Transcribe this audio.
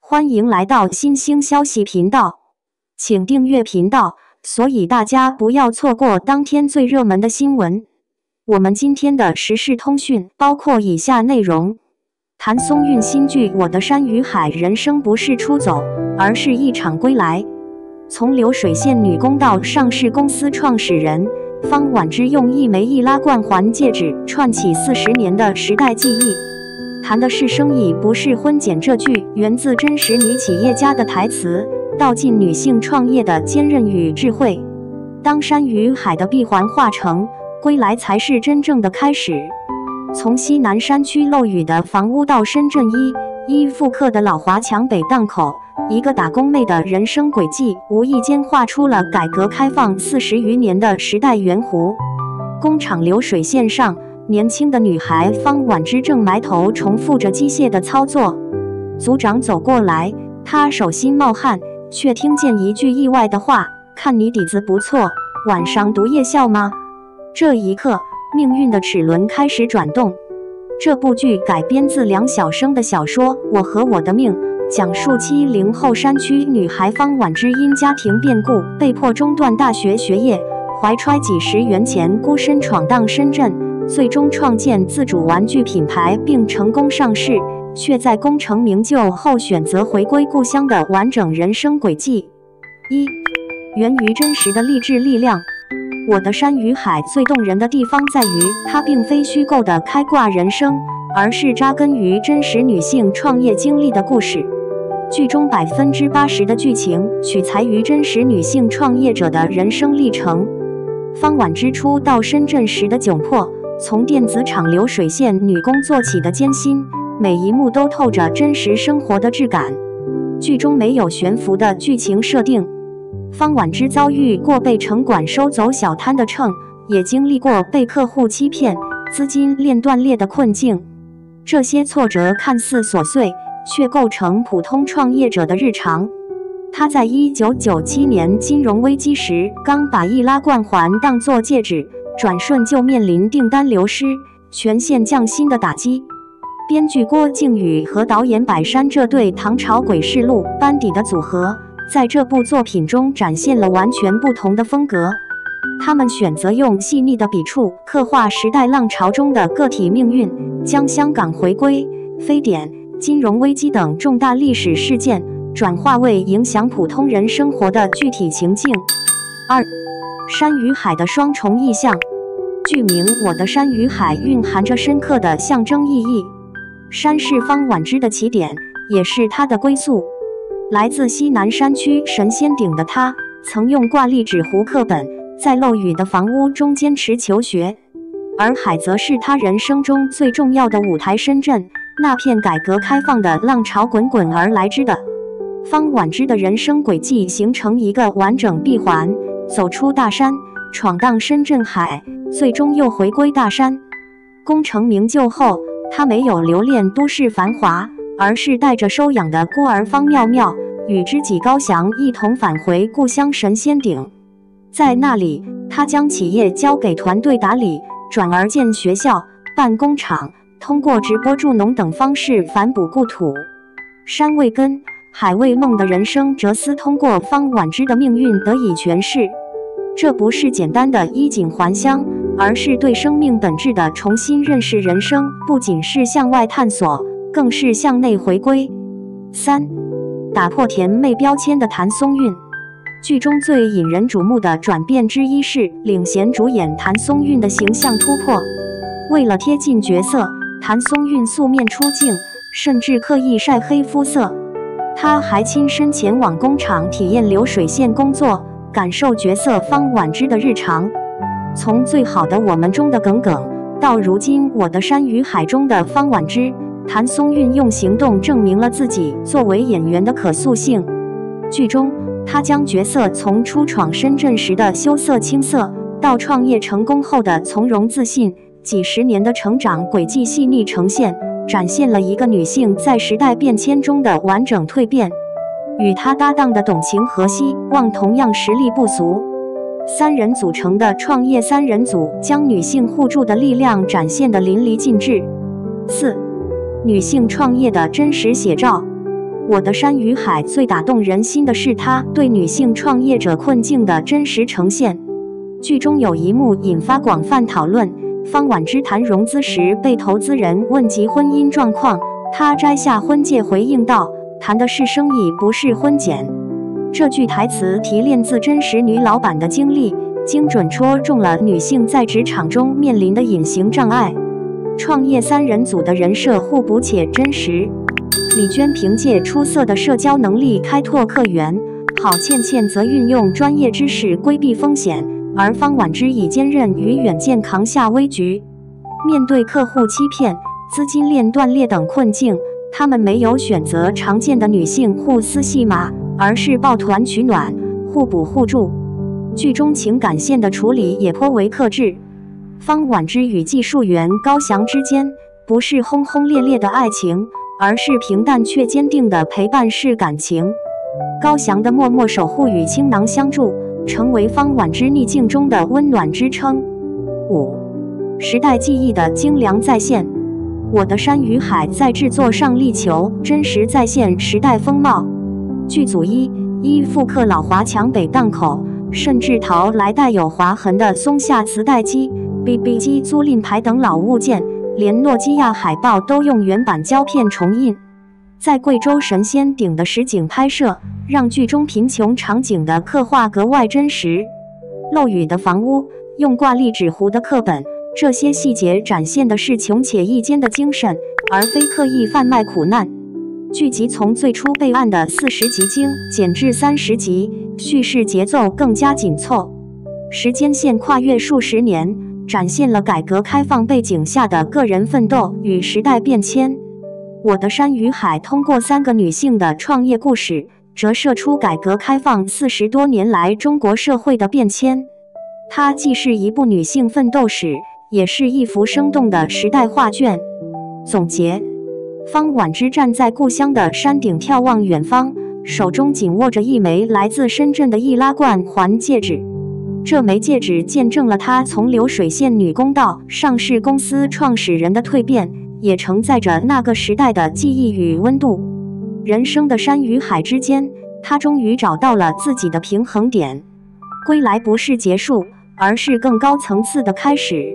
歡迎來到新興消息頻道，請訂閱頻道，所以大家不要錯過當天最熱門的新聞。我們今天的時事通訊包括以下內容：譚松韻新劇《我的山與海》，人生不是出走，而是一場歸來。從流水線女工到上市公司創始人，方婉之用一枚易拉罐環戒指串起40年的時代記憶。談的是生意不是婚檢，這句源自真實女企業家的台詞，道盡女性創業的堅韌與智慧。當山與海的閉環化成歸來，才是真正的開始。從西南山區漏雨的房屋到深圳一復刻的老華強北檔口，一個打工妹的人生軌跡，無意間畫出了改革開放40餘年的時代圓弧。工廠流水線上，年輕的女孩方婉之正埋頭重複着機械的操作。組長走過來，她手心冒汗，卻聽見一句意外的話：“看你底子不錯，晚上讀夜校嗎？”這一刻，命運的齒輪開始轉動。這部劇改編自梁曉聲的小說《我和我的命》，講述70後山區女孩方婉之因家庭變故被迫中斷大學學業，懷揣幾十元錢孤身闖蕩深圳，最終創建自主玩具品牌並成功上市，卻在功成名就後選擇回歸故鄉的完整人生軌跡。源於真實的勵志力量。我的山與海最動人的地方在於，它並非虛構的開掛人生，而是扎根於真實女性創業經歷的故事。劇中80%的劇情取材於真實女性創業者的人生歷程。方婉之初到深圳時的窘迫，從電子廠流水線女工做起的艱辛，每一幕都透着真實生活的質感。劇中沒有懸浮的劇情設定。方婉之遭遇過被城管收走小攤的秤，也經歷過被客戶欺騙、資金鏈斷裂的困境。這些挫折看似瑣碎，卻構成普通創業者的日常。他在1997年金融危機時，剛把易拉罐環當作戒指，轉瞬就面臨訂單流失、全線降薪的打擊。編劇郭靖宇和導演百山這對唐朝詭事錄班底的組合，在這部作品中展現了完全不同的風格。他們選擇用細膩的筆觸刻畫時代浪潮中的個體命運，將香港回歸、非典、金融危機等重大歷史事件轉化為影響普通人生活的具體情境。山與海的雙重意象。劇名《我的山與海》蘊含着深刻的象徵意義。山是方婉之的起點，也是她的歸宿。來自西南山區神仙頂的他，曾用掛歷紙糊課本，在漏雨的房屋中堅持求學。而海則是他人生中最重要的舞台，深圳那片改革開放的浪潮滾滾而來之的。方婉之的人生軌跡形成一個完整閉環，走出大山，闖蕩深圳海，最終又回歸大山。功成名就後，他沒有留戀都市繁華，而是帶着收養的孤兒方妙妙與知己高翔一同返回故鄉神仙頂。在那裡，他將企業交給團隊打理，轉而建學校、辦工廠，通過直播助農等方式反哺故土。山為根，海為夢的人生哲思通過方婉之的命運得以詮釋。這不是簡單的衣錦還鄉，而是對生命本質的重新認識。人生不僅是向外探索，更是向內回歸。打破甜妹標籤的譚松韻。劇中最引人矚目的轉變之一是領銜主演譚松韻的形象突破。為了貼近角色，譚松韻素面出鏡，甚至刻意曬黑膚色。她還親身前往工廠體驗流水線工作，感受角色方婉之的日常。從最好的我們中的耿耿，到如今我的山與海中的方婉之，譚松韻用行動證明了自己作為演員的可塑性。劇中，她將角色從初闖深圳時的羞澀青澀，到創業成功後的從容自信，幾十年的成長軌跡細膩呈現，展現了一個女性在時代變遷中的完整蛻變。與她搭檔的董卿和希望同樣實力不俗。3人組成的創業3人組將女性互助的力量展現得淋漓盡致。女性創業的真實寫照。我的山與海最打動人心的是他對女性創業者困境的真實呈現。劇中有一幕引發廣泛討論，方婉之談融資時被投資人問及婚姻狀況，她摘下婚戒回應道：“談的是生意，不是婚檢。”這句台詞提煉自真實女老闆的經歷，精準戳中了女性在職場中面臨的隱形障礙。創業三人組的人設互補且真實，李娟憑借出色的社交能力開拓客源，郝倩倩則運用專業知識規避風險，而方婉之以堅韌與遠見扛下危局。面對客戶欺騙、資金鏈斷裂等困境，他們沒有選擇常見的女性互撕戲碼，而是抱團取暖，互補互助。劇中情感線的處理也頗為克制。方婉之與技術員高翔之間，不是轟轟烈烈的愛情，而是平淡卻堅定的陪伴式感情。高翔的默默守護與傾囊相助，成為方婉之逆境中的溫暖支撐。5. 時代記憶的精良再現。我的山與海在製作上力求真實再現時代風貌。劇組一復刻老華強北檔口，甚至淘來帶有劃痕的松下磁帶機、BB 機租賃牌等老物件，連諾基亞海報都用原版膠片重印。在貴州神仙頂的實景拍攝，讓劇中貧窮場景的刻畫格外真實。漏雨的房屋，用掛歷紙糊的課本，這些細節展現的是窮且益堅的精神，而非刻意販賣苦難。劇集從最初備案的40集精簡至30集，敘事節奏更加緊湊，時間線跨越數十年，展現了改革開放背景下的個人奮鬥與時代變遷。我的山與海通過3個女性的創業故事，折射出改革開放40多年來中國社會的變遷。它既是一部女性奮鬥史，也是一幅生動的時代畫卷。總結：方婉之站在故鄉的山頂眺望遠方，手中緊握着一枚來自深圳的易拉罐環戒指。這枚戒指見證了她從流水線女工到上市公司創始人的蛻變，也承載着那個時代的記憶與溫度。人生的山與海之間，她終於找到了自己的平衡點。歸來不是結束，而是更高層次的開始。